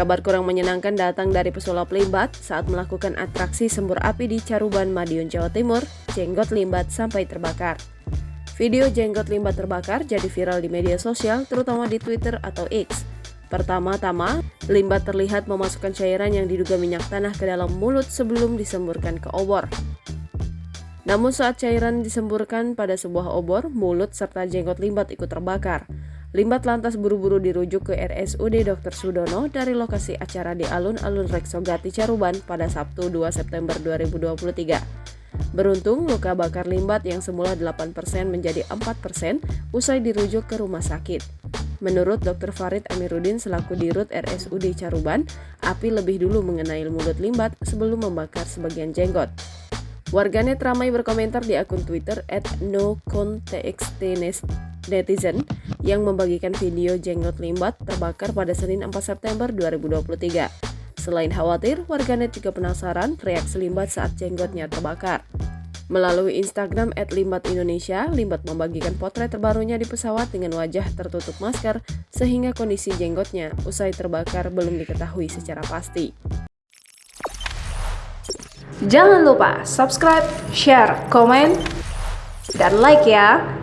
Kabar kurang menyenangkan datang dari pesulap Limbat saat melakukan atraksi sembur api di Caruban, Madiun, Jawa Timur. Jenggot Limbat sampai terbakar. Video jenggot Limbat terbakar jadi viral di media sosial, terutama di Twitter atau X. Pertama-tama, Limbat terlihat memasukkan cairan yang diduga minyak tanah ke dalam mulut sebelum disemburkan ke obor. Namun saat cairan disemburkan pada sebuah obor, mulut serta jenggot Limbat ikut terbakar. Limbat lantas buru-buru dirujuk ke RSUD Dr. Sudono dari lokasi acara di Alun-Alun Reksogati Caruban pada Sabtu 2 September 2023. Beruntung, luka bakar Limbat yang semula 8% menjadi 4% usai dirujuk ke rumah sakit. Menurut Dr. Farid Amiruddin selaku Dirut RSUD Caruban, api lebih dulu mengenai mulut Limbat sebelum membakar sebagian jenggot. Warganet ramai berkomentar di akun Twitter @nocontextnetizen yang membagikan video jenggot Limbat terbakar pada Senin 4 September 2023. Selain khawatir, warganet juga penasaran reaksi Limbat saat jenggotnya terbakar. Melalui Instagram @limbatindonesia, Limbat membagikan potret terbarunya di pesawat dengan wajah tertutup masker sehingga kondisi jenggotnya usai terbakar belum diketahui secara pasti. Jangan lupa subscribe, share, komen, dan like ya!